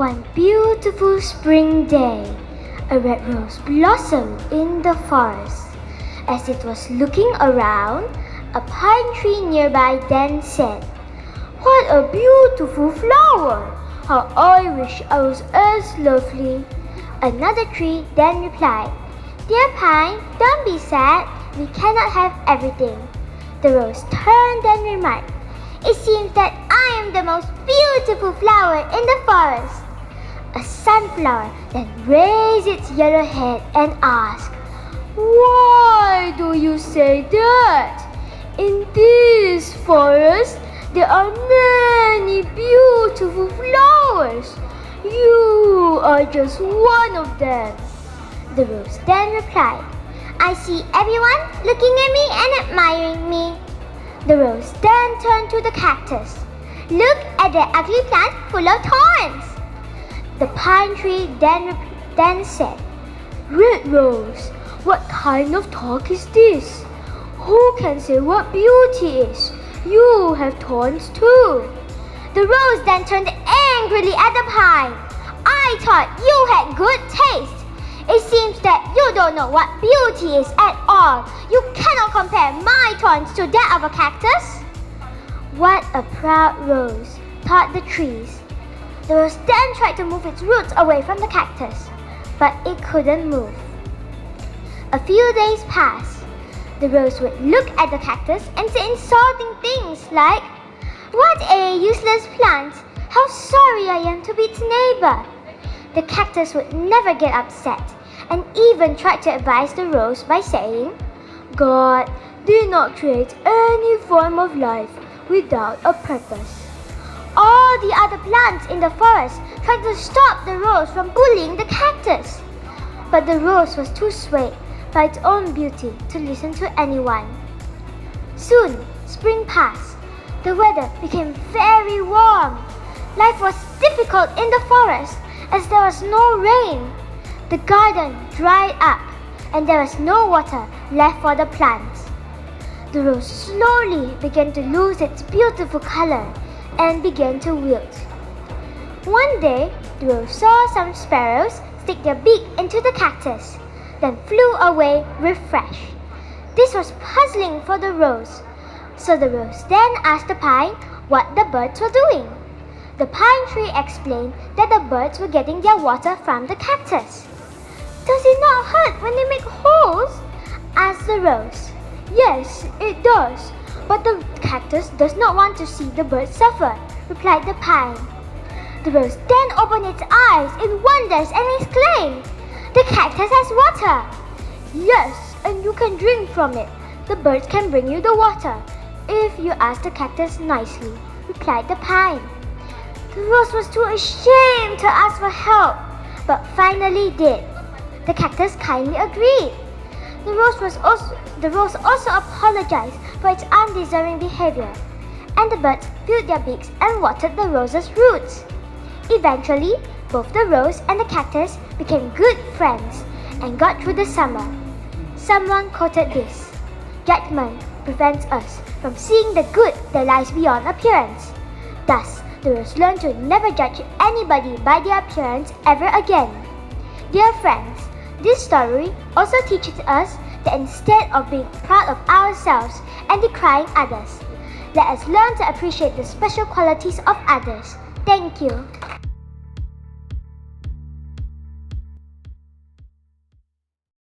One beautiful spring day, a red rose blossomed in the forest. As it was looking around, a pine tree nearby then said, "What a beautiful flower! How I wish I was as lovely." Another tree then replied, "Dear pine, don't be sad. We cannot have everything." The rose turned and remarked, "It seems that I am the most beautiful flower in the forest." A sunflower then raised its yellow head and asked, "Why do you say that? In this forest there are many beautiful flowers. You are just one of them." The rose then replied, "I see everyone looking at me and admiring me." The rose then turned to the cactus. "Look at that ugly plant full of thorns." The pine tree then said, "Red rose, what kind of talk is this? Who can say what beauty is? You have thorns too." The rose then turned angrily at the pine. "I thought you had good taste. It seems that you don't know what beauty is at all. You cannot compare my thorns to that of a cactus." What a proud rose, thought the trees. The rose then tried to move its roots away from the cactus, but it couldn't move. A few days passed. The rose would look at the cactus and say insulting things like, "What a useless plant! How sorry I am to be its neighbor." The cactus would never get upset and even tried to advise the rose by saying, "God did not create any form of life without a purpose." All the other plants in the forest tried to stop the rose from bullying the cactus, but the rose was too swayed by its own beauty to listen to anyone. Soon, spring passed. The weather became very warm. Life was difficult in the forest as there was no rain. The garden dried up and there was no water left for the plants. The rose slowly began to lose its beautiful color and began to wilt. One day, the rose saw some sparrows stick their beak into the cactus, then flew away refreshed. This was puzzling for the rose, so the rose then asked the pine what the birds were doing. The pine tree explained that the birds were getting their water from the cactus. "Does it not hurt when they make holes?" asked the rose. "Yes, it does. But the cactus does not want to see the birds suffer," replied the pine. The rose then opened its eyes in wonder and exclaimed, "The cactus has water!" "Yes, and you can drink from it. The birds can bring you the water, if you ask the cactus nicely," replied the pine. The rose was too ashamed to ask for help, but finally did. The cactus kindly agreed. The rose also apologized for its undeserving behavior, and the birds filled their beaks and watered the rose's roots. Eventually, both the rose and the cactus became good friends and got through the summer. Someone quoted this, "Judgment prevents us from seeing the good that lies beyond appearance." Thus, the rose learned to never judge anybody by their appearance ever again. Dear friends, this story also teaches us that instead of being proud of ourselves and decrying others, let us learn to appreciate the special qualities of others. Thank you.